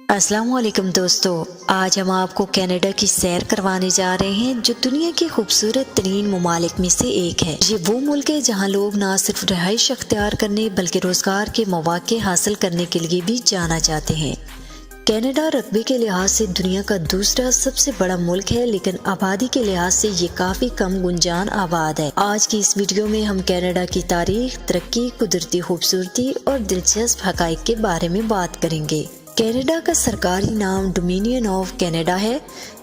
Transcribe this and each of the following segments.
السلام علیکم دوستو، آج ہم آپ کو کینیڈا کی سیر کروانے جا رہے ہیں جو دنیا کے خوبصورت ترین ممالک میں سے ایک ہے۔ یہ وہ ملک ہے جہاں لوگ نہ صرف رہائش اختیار کرنے بلکہ روزگار کے مواقع حاصل کرنے کے لیے بھی جانا جاتے ہیں۔ کینیڈا رقبے کے لحاظ سے دنیا کا دوسرا سب سے بڑا ملک ہے، لیکن آبادی کے لحاظ سے یہ کافی کم گنجان آباد ہے۔ آج کی اس ویڈیو میں ہم کینیڈا کی تاریخ، ترقی، قدرتی خوبصورتی اور دلچسپ حقائق کے بارے میں بات کریں گے۔ کینیڈا کا سرکاری نام ڈومینین آف کینیڈا ہے،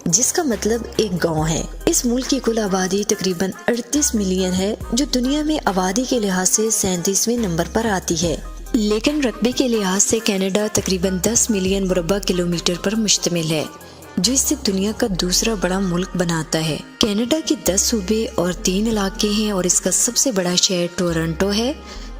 جس کا مطلب ایک گاؤں ہے۔ اس ملک کی کل آبادی تقریباً 38 ملین ہے، جو دنیا میں آبادی کے لحاظ سے 37ویں نمبر پر آتی ہے۔ لیکن رقبے کے لحاظ سے کینیڈا تقریباً 10 ملین مربع کلومیٹر پر مشتمل ہے، جو اسے دنیا کا دوسرا بڑا ملک بناتا ہے۔ کینیڈا کے 10 صوبے اور 3 علاقے ہیں اور اس کا سب سے بڑا شہر ٹورنٹو ہے،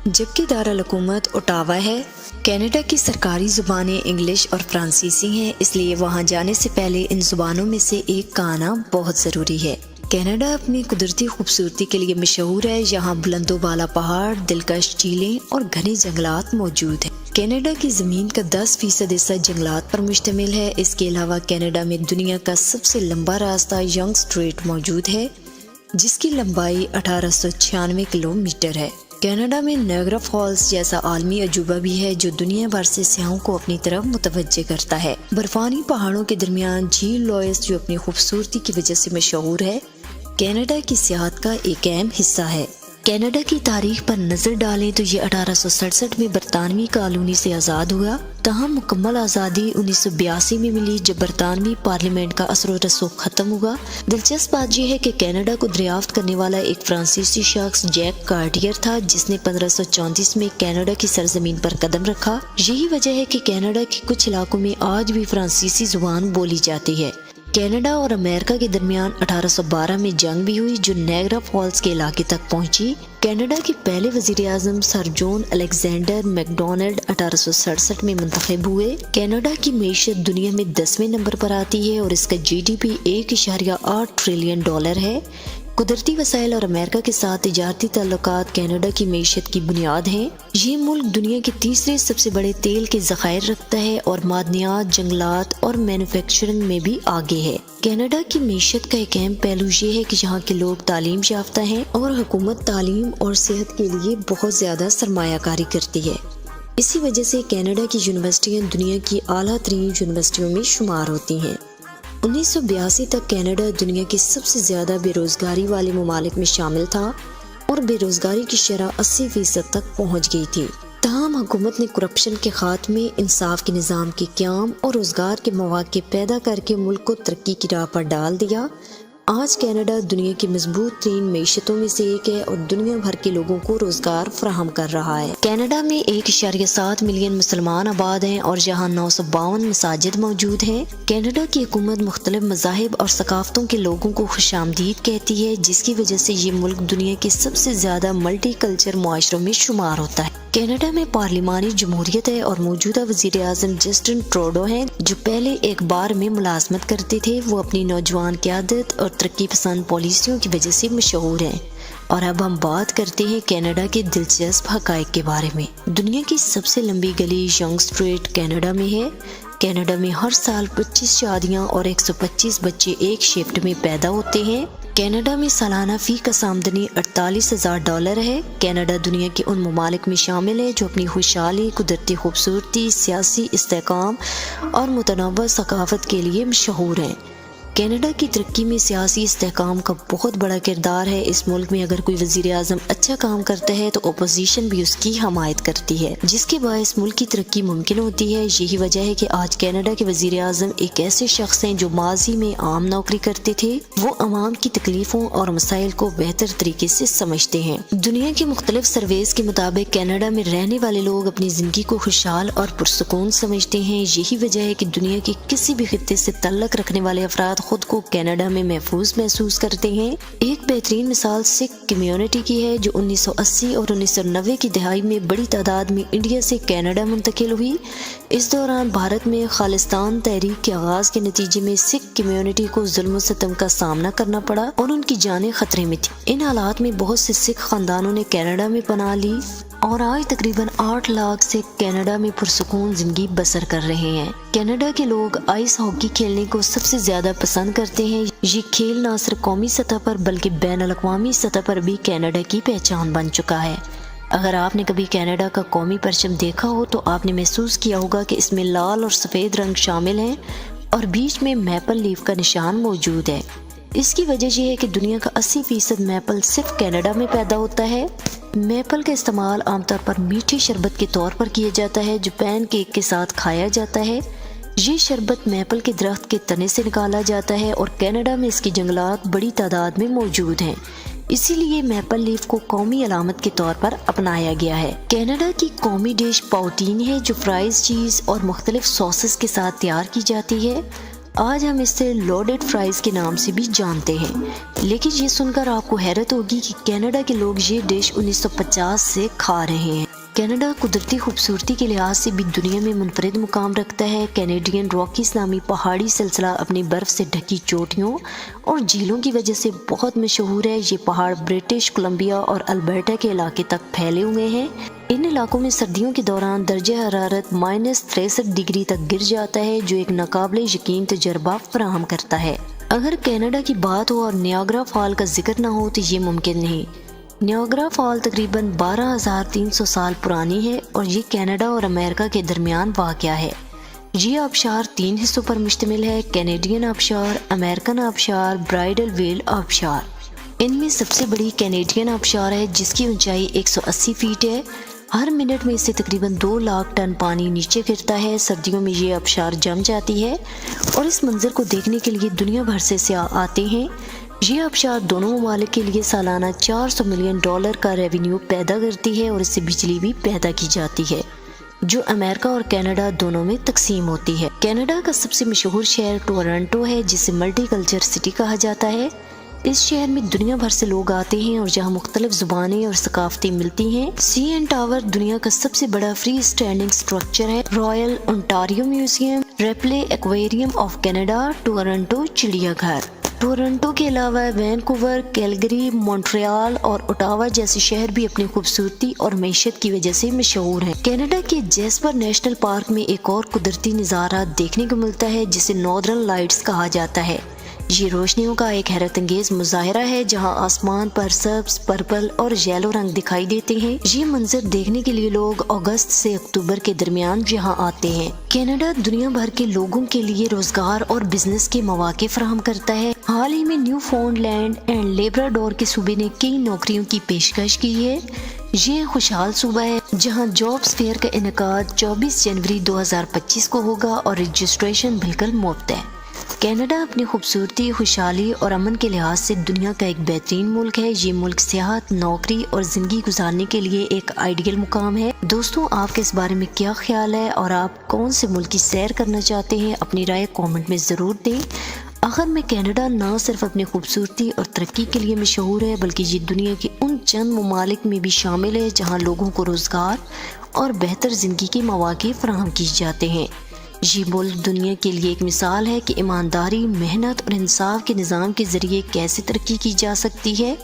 جبکہ دارالحکومت اوٹاوا ہے۔ کینیڈا کی سرکاری زبانیں انگلش اور فرانسیسی ہیں، اس لیے وہاں جانے سے پہلے ان زبانوں میں سے ایک کا آنا بہت ضروری ہے۔ کینیڈا اپنی قدرتی خوبصورتی کے لیے مشہور ہے۔ یہاں بلند و بالا پہاڑ، دلکش جھیلیں اور گھنے جنگلات موجود ہیں۔ کینیڈا کی زمین کا 10% حصہ جنگلات پر مشتمل ہے۔ اس کے علاوہ کینیڈا میں دنیا کا سب سے لمبا راستہ ینگ اسٹریٹ موجود ہے، جس کی لمبائی 1896 کلومیٹر ہے۔ کینیڈا میں نیاگرا فالز جیسا عالمی عجوبہ بھی ہے جو دنیا بھر سے سیاحوں کو اپنی طرف متوجہ کرتا ہے۔ برفانی پہاڑوں کے درمیان جھیل لوئس جو اپنی خوبصورتی کی وجہ سے مشہور ہے، کینیڈا کی سیاحت کا ایک اہم حصہ ہے۔ کینیڈا کی تاریخ پر نظر ڈالیں تو یہ 1867 میں برطانوی کالونی سے آزاد ہوا، تاہم مکمل آزادی 1982 میں ملی جب برطانوی پارلیمنٹ کا اثر و رسوخ ختم ہوا۔ دلچسپ بات یہ ہے کہ کینیڈا کو دریافت کرنے والا ایک فرانسیسی شخص جیک کارٹیئر تھا، جس نے 1534 میں کینیڈا کی سرزمین پر قدم رکھا۔ یہی وجہ ہے کہ کینیڈا کے کچھ علاقوں میں آج بھی فرانسیسی زبان بولی جاتی ہے۔ کینیڈا اور امریکہ کے درمیان 1812 میں جنگ بھی ہوئی جو نیاگرا فالز کے علاقے تک پہنچی۔ کینیڈا کے پہلے وزیر اعظم سر جون الیگزینڈر میک ڈونلڈ 1867 میں منتخب ہوئے۔ کینیڈا کی معیشت دنیا میں 10ویں نمبر پر آتی ہے اور اس کا GDP 1.8 ٹریلین ڈالر ہے۔ قدرتی وسائل اور امریکہ کے ساتھ تجارتی تعلقات کینیڈا کی معیشت کی بنیاد ہیں۔ یہ ملک دنیا کے تیسرے سب سے بڑے تیل کے ذخائر رکھتا ہے اور معدنیات، جنگلات اور مینوفیکچرنگ میں بھی آگے ہے۔ کینیڈا کی معیشت کا ایک اہم پہلو یہ ہے کہ یہاں کے لوگ تعلیم یافتہ ہیں اور حکومت تعلیم اور صحت کے لیے بہت زیادہ سرمایہ کاری کرتی ہے۔ اسی وجہ سے کینیڈا کی یونیورسٹیاں دنیا کی اعلیٰ ترین یونیورسٹیوں میں شمار ہوتی ہیں۔ 1982 تک کینیڈا دنیا کی سب سے زیادہ بے روزگاری والے ممالک میں شامل تھا اور بے روزگاری کی شرح 80% تک پہنچ گئی تھی۔ تاہم حکومت نے کرپشن کے خاتمے، انصاف کے نظام کے قیام اور روزگار کے مواقع پیدا کر کے ملک کو ترقی کی راہ پر ڈال دیا۔ آج کینیڈا دنیا کی مضبوط ترین معیشتوں میں سے ایک ہے اور دنیا بھر کے لوگوں کو روزگار فراہم کر رہا ہے۔ کینیڈا میں 1.7 ملین مسلمان آباد ہیں اور یہاں 952 مساجد موجود ہیں۔ کینیڈا کی حکومت مختلف مذاہب اور ثقافتوں کے لوگوں کو خوش آمدید کہتی ہے، جس کی وجہ سے یہ ملک دنیا کے سب سے زیادہ ملٹی کلچر معاشروں میں شمار ہوتا ہے۔ کینیڈا میں پارلیمانی جمہوریت ہے اور موجودہ وزیر اعظم جسٹن ٹروڈو ہیں، جو پہلے ایک بار میں ملازمت کرتے تھے۔ وہ اپنی نوجوان قیادت اور ترقی پسند پالیسیوں کی وجہ سے مشہور ہیں۔ اور اب ہم بات کرتے ہیں کینیڈا کے دلچسپ حقائق کے بارے میں۔ دنیا کی سب سے لمبی گلی ینگ اسٹریٹ کینیڈا میں ہے۔ کینیڈا میں ہر سال 25 شادیاں اور 125 بچے ایک شفٹ میں پیدا ہوتے ہیں۔ کینیڈا میں سالانہ فی کس آمدنی $48,000 ہے۔ کینیڈا دنیا کے ان ممالک میں شامل ہے جو اپنی خوشحالی، قدرتی خوبصورتی، سیاسی استحکام اور متنوع ثقافت کے لیے مشہور ہیں۔ کینیڈا کی ترقی میں سیاسی استحکام کا بہت بڑا کردار ہے۔ اس ملک میں اگر کوئی وزیر اعظم اچھا کام کرتا ہے تو اپوزیشن بھی اس کی حمایت کرتی ہے، جس کے باعث ملک کی ترقی ممکن ہوتی ہے۔ یہی وجہ ہے کہ آج کینیڈا کے وزیر اعظم ایک ایسے شخص ہیں جو ماضی میں عام نوکری کرتے تھے۔ وہ عوام کی تکلیفوں اور مسائل کو بہتر طریقے سے سمجھتے ہیں۔ دنیا کے مختلف سرویز کے مطابق کینیڈا میں رہنے والے لوگ اپنی زندگی کو خوشحال اور پرسکون سمجھتے ہیں۔ یہی وجہ ہے کہ دنیا کے کسی بھی خطے سے تعلق رکھنے والے افراد خود کو کینیڈا میں محفوظ محسوس کرتے ہیں۔ ایک بہترین مثال سکھ کمیونٹی کی ہے جو 1980 اور 1990 کی دہائی میں بڑی تعداد میں انڈیا سے کینیڈا منتقل ہوئی۔ اس دوران بھارت میں خالصتان تحریک کے آغاز کے نتیجے میں سکھ کمیونٹی کو ظلم و ستم کا سامنا کرنا پڑا اور ان کی جانیں خطرے میں تھی۔ ان حالات میں بہت سے سکھ خاندانوں نے کینیڈا میں پناہ لی اور آج تقریباً 8 لاکھ سے کینیڈا میں پرسکون زندگی بسر کر رہے ہیں۔ کینیڈا کے لوگ آئس ہاکی کھیلنے کو سب سے زیادہ پسند کرتے ہیں۔ یہ کھیل نہ صرف قومی سطح پر بلکہ بین الاقوامی سطح پر بھی کینیڈا کی پہچان بن چکا ہے۔ اگر آپ نے کبھی کینیڈا کا قومی پرچم دیکھا ہو تو آپ نے محسوس کیا ہوگا کہ اس میں لال اور سفید رنگ شامل ہیں اور بیچ میں میپل لیف کا نشان موجود ہے۔ اس کی وجہ یہ ہے کہ دنیا کا 80% میپل صرف کینیڈا میں پیدا ہوتا ہے۔ میپل کا استعمال عام طور پر میٹھے شربت کے طور پر کیا جاتا ہے جو پین کیک کے ساتھ کھایا جاتا ہے۔ یہ شربت میپل کے درخت کے تنے سے نکالا جاتا ہے اور کینیڈا میں اس کی جنگلات بڑی تعداد میں موجود ہیں، اسی لیے میپل لیف کو قومی علامت کے طور پر اپنایا گیا ہے۔ کینیڈا کی قومی ڈش پاؤٹین ہے جو فرائز، چیز اور مختلف ساسز کے ساتھ تیار کی جاتی ہے۔ آج ہم اسے لوڈڈ فرائز کے نام سے بھی جانتے ہیں، لیکن یہ سن کر آپ کو حیرت ہوگی کہ کینیڈا کے لوگ یہ ڈش 1950 سے کھا رہے ہیں۔ کینیڈا قدرتی خوبصورتی کے لحاظ سے بھی دنیا میں منفرد مقام رکھتا ہے۔ کینیڈین راکیز نامی پہاڑی سلسلہ اپنی برف سے ڈھکی چوٹیوں اور جھیلوں کی وجہ سے بہت مشہور ہے۔ یہ پہاڑ برٹش کولمبیا اور البرٹا کے علاقے تک پھیلے ہوئے ہیں۔ ان علاقوں میں سردیوں کے دوران درجہ حرارت -63 ڈگری تک گر جاتا ہے جو ایک ناقابل یقین تجربہ فراہم کرتا ہے۔ اگر کینیڈا کی بات ہو اور نیاگرا فال کا ذکر نہ ہو تو یہ ممکن نہیں۔ نیاگرا فال تقریباً 12,300 سال پرانی ہے اور یہ کینیڈا اور امریکہ کے درمیان واقع ہے۔ یہ آبشار 3 حصوں پر مشتمل ہے: کینیڈین آبشار، امریکن آبشار، برائیڈل ویل آبشار۔ ان میں سب سے بڑی کینیڈین آبشار ہے جس کی اونچائی 180 فیٹ ہے۔ ہر منٹ میں اس سے تقریباً 2 لاکھ ٹن پانی نیچے گرتا ہے۔ سردیوں میں یہ آبشار جم جاتی ہے اور اس منظر کو دیکھنے کے لیے دنیا بھر سے سیاح آتے ہیں۔ یہ آبشار دونوں ممالک کے لیے سالانہ $400 ملین کا ریونیو پیدا کرتی ہے اور اس سے بجلی بھی پیدا کی جاتی ہے جو امریکہ اور کینیڈا دونوں میں تقسیم ہوتی ہے۔ کینیڈا کا سب سے مشہور شہر ٹورنٹو ہے جسے ملٹی کلچر سٹی کہا جاتا ہے۔ اس شہر میں دنیا بھر سے لوگ آتے ہیں اور جہاں مختلف زبانیں اور ثقافتیں ملتی ہیں۔ سی این ٹاور دنیا کا سب سے بڑا فری اسٹینڈنگ اسٹرکچر ہے۔ Royal Ontario museum, replay aquarium of Canada, Toronto چڑیا گھر۔ ٹورنٹو کے علاوہ وینکوور، کیلگری، مونٹریال اور اوٹاوا جیسے شہر بھی اپنی خوبصورتی اور معیشت کی وجہ سے مشہور ہیں۔ کینیڈا کے جیسپر نیشنل پارک میں ایک اور قدرتی نظارہ دیکھنے کو ملتا ہے جسے ناردرن لائٹس کہا جاتا ہے۔ یہ روشنیوں کا ایک حیرت انگیز مظاہرہ ہے جہاں آسمان پر سبز، پرپل اور یلو رنگ دکھائی دیتے ہیں۔ یہ منظر دیکھنے کے لیے لوگ اگست سے اکتوبر کے درمیان یہاں آتے ہیں۔ کینیڈا دنیا بھر کے لوگوں کے لیے روزگار اور بزنس کے مواقع فراہم کرتا ہے۔ حال ہی میں Newfoundland and Labrador کے صوبے نے کئی نوکریوں کی پیشکش کی ہے۔ یہ خوشحال صوبہ ہے جہاں جابس فیئر کا انعقاد 24 جنوری 2025 کو ہوگا اور رجسٹریشن بالکل مفت ہے۔ کینیڈا اپنی خوبصورتی، خوشحالی اور امن کے لحاظ سے دنیا کا ایک بہترین ملک ہے۔ یہ ملک سیاحت، نوکری اور زندگی گزارنے کے لیے ایک آئیڈیل مقام ہے۔ دوستوں، آپ کے اس بارے میں کیا خیال ہے اور آپ کون سے ملک کی سیر کرنا چاہتے ہیں؟ اپنی رائے کامنٹ میں ضرور دیں۔ آخر میں کینیڈا نہ صرف اپنی خوبصورتی اور ترقی کے لیے مشہور ہے بلکہ یہ دنیا کے ان چند ممالک میں بھی شامل ہے جہاں لوگوں کو روزگار اور بہتر زندگی کے مواقع فراہم کیے جاتے ہیں۔ یہ ملک دنیا کے لیے ایک مثال ہے کہ ایمانداری، محنت اور انصاف کے نظام کے ذریعے کیسے ترقی کی جا سکتی ہے۔